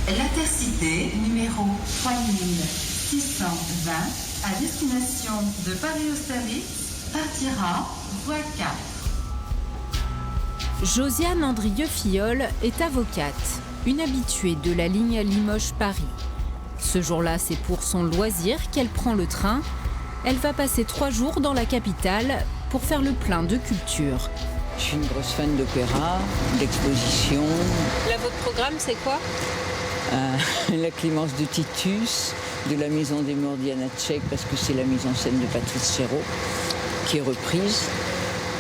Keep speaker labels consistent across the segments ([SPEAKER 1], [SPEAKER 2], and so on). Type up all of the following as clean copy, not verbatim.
[SPEAKER 1] L'Intercité numéro 3620 à destination de Paris-Austerlitz partira voie 4.
[SPEAKER 2] Josiane Andrieux-Filleul est avocate, une habituée de la ligne Limoges-Paris. Ce jour-là, c'est pour son loisir qu'elle prend le train. Elle va passer 3 jours dans la capitale pour faire le plein de culture.
[SPEAKER 3] Je suis une grosse fan d'opéra, d'exposition.
[SPEAKER 2] Là, votre programme, c'est quoi ?
[SPEAKER 3] La Clémence de Titus, de la Maison des Morts d'Jana Tchek, parce que c'est la mise en scène de Patrice Chéreau qui est reprise.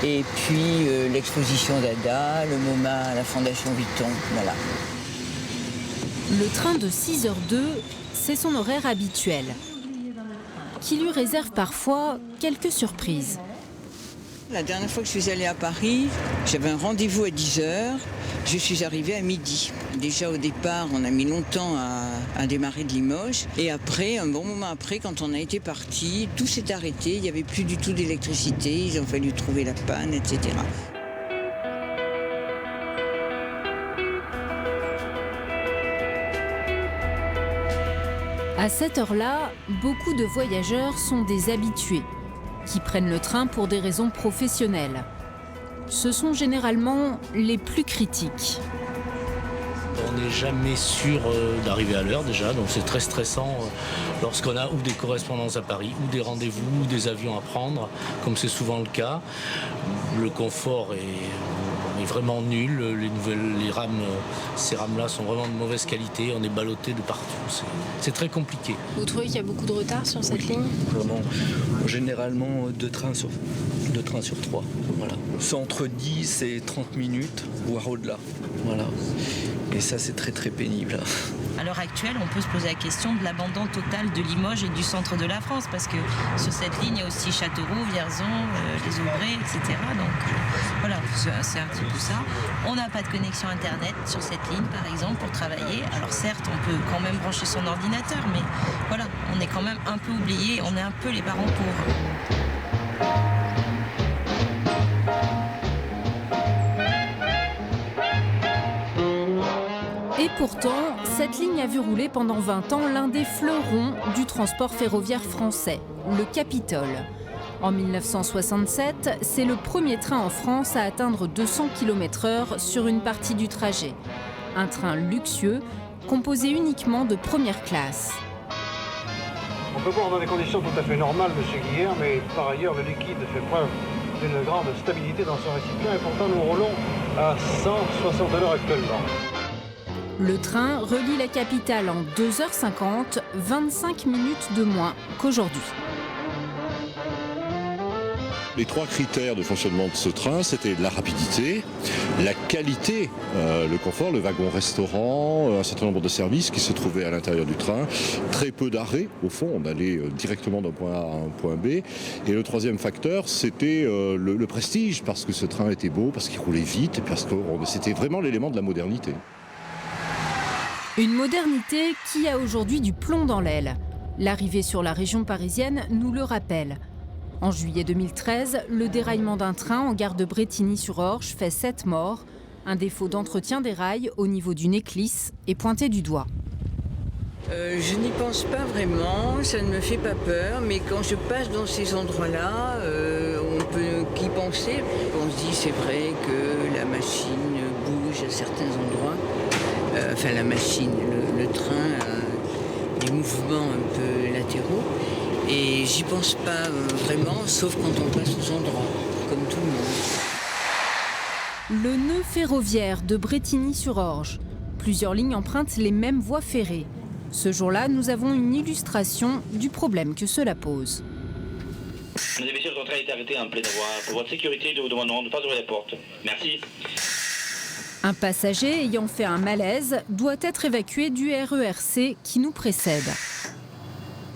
[SPEAKER 3] Et puis l'exposition d'Ada, le MoMA à la Fondation Vuitton, voilà.
[SPEAKER 2] Le train de 6h02, c'est son horaire habituel, qui lui réserve parfois quelques surprises.
[SPEAKER 3] La dernière fois que je suis allée à Paris, j'avais un rendez-vous à 10h, je suis arrivée à midi. Déjà au départ, on a mis longtemps à démarrer de Limoges. Et après, un bon moment après, quand on a été parti, tout s'est arrêté, il n'y avait plus du tout d'électricité, ils ont fallu trouver la panne, etc.
[SPEAKER 2] À cette heure-là, beaucoup de voyageurs sont des habitués, qui prennent le train pour des raisons professionnelles. Ce sont généralement les plus critiques.
[SPEAKER 4] On n'est jamais sûr d'arriver à l'heure déjà, donc c'est très stressant lorsqu'on a ou des correspondances à Paris, ou des rendez-vous, ou des avions à prendre, comme c'est souvent le cas. Le confort est vraiment nul, les rames, ces rames-là sont vraiment de mauvaise qualité, on est ballotté de partout, c'est très compliqué.
[SPEAKER 2] Vous trouvez qu'il y a beaucoup de retard sur cette ligne ?
[SPEAKER 5] Vraiment, généralement 2 trains sur 3. Voilà. C'est entre 10 et 30 minutes, voire au-delà. Voilà. Et ça, c'est très très pénible.
[SPEAKER 6] À l'heure actuelle, on peut se poser la question de l'abandon total de Limoges et du centre de la France, parce que sur cette ligne, il y a aussi Châteauroux, Vierzon, les Aubrais, etc. Donc voilà, c'est un petit peu ça. On n'a pas de connexion Internet sur cette ligne, par exemple, pour travailler. Alors certes, on peut quand même brancher son ordinateur, mais voilà, on est quand même un peu oublié, on est un peu les parents pauvres.
[SPEAKER 2] Et pourtant, cette ligne a vu rouler pendant 20 ans l'un des fleurons du transport ferroviaire français, le Capitole. En 1967, c'est le premier train en France à atteindre 200 km/h sur une partie du trajet. Un train luxueux, composé uniquement de première classe.
[SPEAKER 7] On peut boire dans des conditions tout à fait normales, M. Guillère, mais par ailleurs, le liquide fait preuve d'une grande stabilité dans son récipient et pourtant nous roulons à 160 à l'heure actuellement.
[SPEAKER 2] Le train relie la capitale en 2h50, 25 minutes de moins qu'aujourd'hui.
[SPEAKER 8] Les 3 critères de fonctionnement de ce train, c'était la rapidité, la qualité, le confort, le wagon-restaurant, un certain nombre de services qui se trouvaient à l'intérieur du train, très peu d'arrêts, au fond, on allait directement d'un point A à un point B. Et le 3e facteur, c'était le prestige, parce que ce train était beau, parce qu'il roulait vite, parce que c'était vraiment l'élément de la modernité.
[SPEAKER 2] Une modernité qui a aujourd'hui du plomb dans l'aile. L'arrivée sur la région parisienne nous le rappelle. En juillet 2013, le déraillement d'un train en gare de Brétigny-sur-Orge fait 7 morts. Un défaut d'entretien des rails au niveau d'une éclisse est pointé du doigt.
[SPEAKER 3] Je n'y pense pas vraiment, ça ne me fait pas peur, mais quand je passe dans ces endroits-là, on peut qu'y penser. On se dit c'est vrai que la machine bouge à certains endroits. Enfin la machine, le train a des mouvements un peu latéraux et j'y pense pas vraiment, sauf quand on passe aux endroits, comme tout le monde.
[SPEAKER 2] Le nœud ferroviaire de Brétigny-sur-Orge. Plusieurs lignes empruntent les mêmes voies ferrées. Ce jour-là, nous avons une illustration du problème que cela pose.
[SPEAKER 9] Mesdames et messieurs, votre train est arrêté en pleine voie. Pour votre sécurité, nous vous demandons de ne pas ouvrir la porte. Merci.
[SPEAKER 2] Un passager ayant fait un malaise doit être évacué du RERC qui nous précède.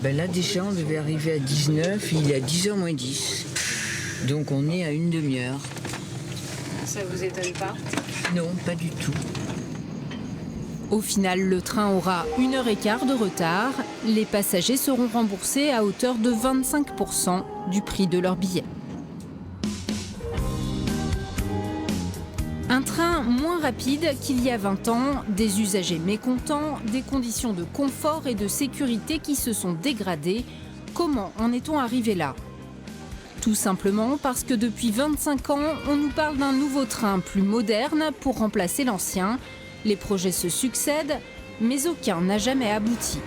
[SPEAKER 3] Là déjà, on devait arriver à 19, il est à 10h moins 10. Donc on est à une demi-heure.
[SPEAKER 2] Ça vous étonne pas?
[SPEAKER 3] Non, pas du tout.
[SPEAKER 2] Au final, le train aura 1h15 de retard. Les passagers seront remboursés à hauteur de 25% du prix de leur billet. Un train moins rapide qu'il y a 20 ans, des usagers mécontents, des conditions de confort et de sécurité qui se sont dégradées. Comment en est-on arrivé là ? Tout simplement parce que depuis 25 ans, on nous parle d'un nouveau train plus moderne pour remplacer l'ancien. Les projets se succèdent, mais aucun n'a jamais abouti.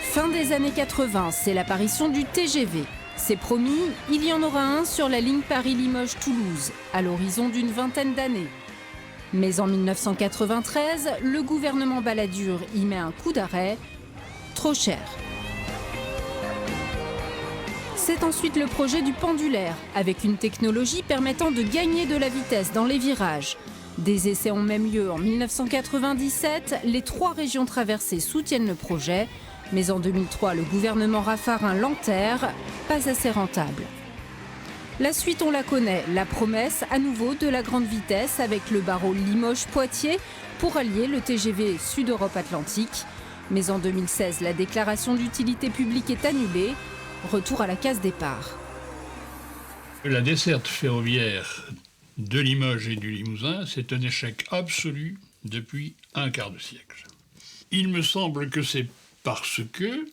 [SPEAKER 2] Fin des années 80, c'est l'apparition du TGV. C'est promis, il y en aura un sur la ligne Paris-Limoges-Toulouse, à l'horizon d'une vingtaine d'années. Mais en 1993, le gouvernement Balladur y met un coup d'arrêt. Trop cher. C'est ensuite le projet du pendulaire, avec une technologie permettant de gagner de la vitesse dans les virages. Des essais ont même lieu en 1997, les 3 régions traversées soutiennent le projet. Mais en 2003, le gouvernement Raffarin l'enterre, pas assez rentable. La suite, on la connaît, la promesse à nouveau de la grande vitesse avec le barreau Limoges-Poitiers pour allier le TGV Sud-Europe-Atlantique. Mais en 2016, la déclaration d'utilité publique est annulée. Retour à la case départ.
[SPEAKER 10] La desserte ferroviaire de Limoges et du Limousin, c'est un échec absolu depuis un quart de siècle. Il me semble que c'est parce que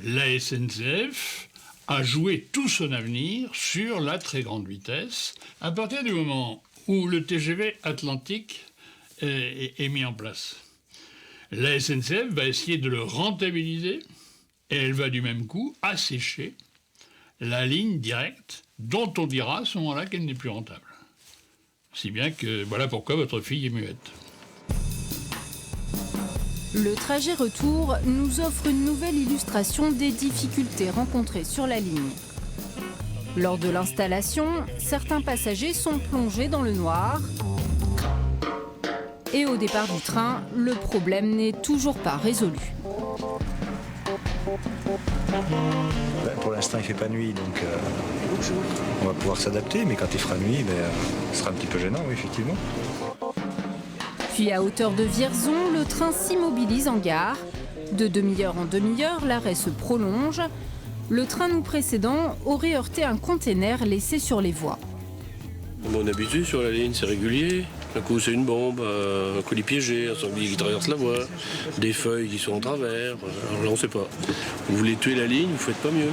[SPEAKER 10] la SNCF a joué tout son avenir sur la très grande vitesse à partir du moment où le TGV Atlantique est mis en place. La SNCF va essayer de le rentabiliser et elle va du même coup assécher la ligne directe dont on dira à ce moment-là qu'elle n'est plus rentable. Si bien que voilà pourquoi votre fille est muette.
[SPEAKER 2] Le trajet retour nous offre une nouvelle illustration des difficultés rencontrées sur la ligne. Lors de l'installation, certains passagers sont plongés dans le noir. Et au départ du train, le problème n'est toujours pas résolu.
[SPEAKER 11] Pour l'instant, il ne fait pas nuit, donc on va pouvoir s'adapter. Mais quand il fera nuit, ce sera un petit peu gênant, oui, effectivement.
[SPEAKER 2] Puis à hauteur de Vierzon, le train s'immobilise en gare. De demi-heure en demi-heure, l'arrêt se prolonge. Le train nous précédent aurait heurté un container laissé sur les voies.
[SPEAKER 12] On est habitué sur la ligne, c'est régulier. Un coup c'est une bombe, un colis piégé, un sanglier qui traverse la voie, des feuilles qui sont en travers. Alors là on ne sait pas. Vous voulez tuer la ligne, vous ne faites pas mieux.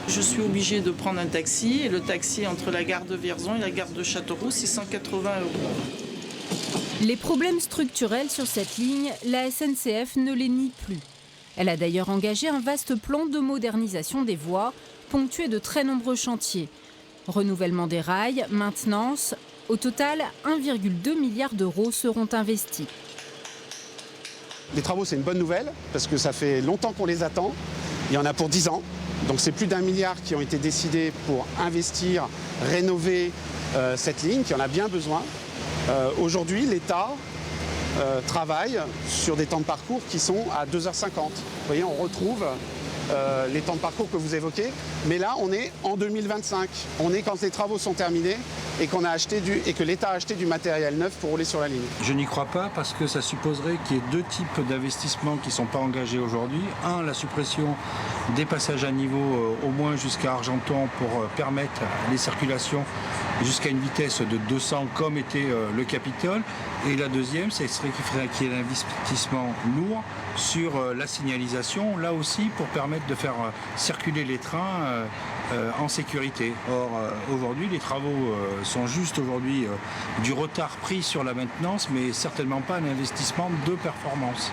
[SPEAKER 13] Je suis obligée de prendre un taxi et le taxi entre la gare de Vierzon et la gare de Châteauroux, c'est 180 €.
[SPEAKER 2] Les problèmes structurels sur cette ligne, la SNCF ne les nie plus. Elle a d'ailleurs engagé un vaste plan de modernisation des voies, ponctué de très nombreux chantiers. Renouvellement des rails, maintenance. Au total, 1,2 milliard d'euros seront investis.
[SPEAKER 14] Les travaux, c'est une bonne nouvelle, parce que ça fait longtemps qu'on les attend. Il y en a pour 10 ans. Donc c'est plus d'1 milliard qui ont été décidés pour investir, rénover cette ligne, qui en a bien besoin. Aujourd'hui, l'État travaille sur des temps de parcours qui sont à 2h50. Vous voyez, on retrouve les temps de parcours que vous évoquez, mais là, on est en 2025. On est quand les travaux sont terminés et que l'État a acheté du matériel neuf pour rouler sur la ligne.
[SPEAKER 11] Je n'y crois pas parce que ça supposerait qu'il y ait 2 types d'investissements qui ne sont pas engagés aujourd'hui. Un, la suppression des passages à niveau au moins jusqu'à Argenton pour permettre les circulations jusqu'à une vitesse de 200 comme était le Capitole. Et la deuxième, ce serait qu'il y ait un investissement lourd sur la signalisation, là aussi pour permettre de faire circuler les trains en sécurité. Or, aujourd'hui, les travaux sont juste aujourd'hui du retard pris sur la maintenance, mais certainement pas un investissement de performance.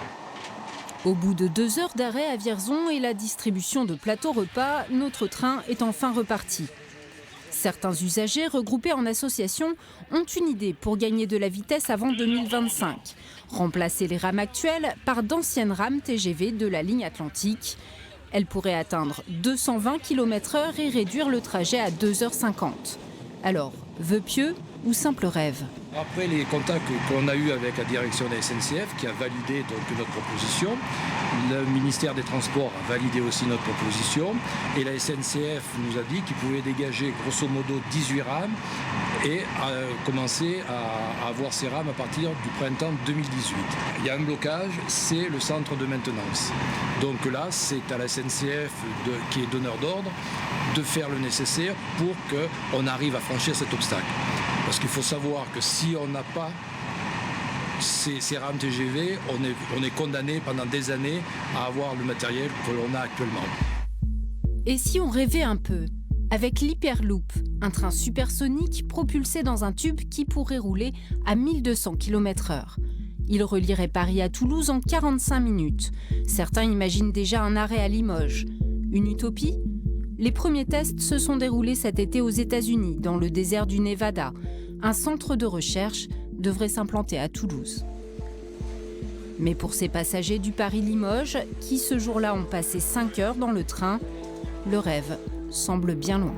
[SPEAKER 2] Au bout de 2 heures d'arrêt à Vierzon et la distribution de plateaux repas, notre train est enfin reparti. Certains usagers regroupés en association ont une idée pour gagner de la vitesse avant 2025. Remplacer les rames actuelles par d'anciennes rames TGV de la ligne Atlantique. Elles pourraient atteindre 220 km/h et réduire le trajet à 2h50. Alors, vœu pieux ou simple rêve ?
[SPEAKER 5] Après les contacts qu'on a eus avec la direction de la SNCF qui a validé donc notre proposition, le ministère des Transports a validé aussi notre proposition et la SNCF nous a dit qu'il pouvait dégager grosso modo 18 rames et commencer à avoir ces rames à partir du printemps 2018. Il y a un blocage, c'est le centre de maintenance. Donc là, c'est à la SNCF qui est donneur d'ordre de faire le nécessaire pour qu'on arrive à franchir cet obstacle. Parce qu'il faut savoir que si on n'a pas ces rames TGV, on est condamné pendant des années à avoir le matériel que l'on a actuellement.
[SPEAKER 2] Et si on rêvait un peu? Avec l'Hyperloop, un train supersonique propulsé dans un tube qui pourrait rouler à 1200 km/h. Il relierait Paris à Toulouse en 45 minutes. Certains imaginent déjà un arrêt à Limoges. Une utopie? Les premiers tests se sont déroulés cet été aux États-Unis, dans le désert du Nevada. Un centre de recherche devrait s'implanter à Toulouse. Mais pour ces passagers du Paris-Limoges, qui ce jour-là ont passé 5 heures dans le train, le rêve semble bien loin.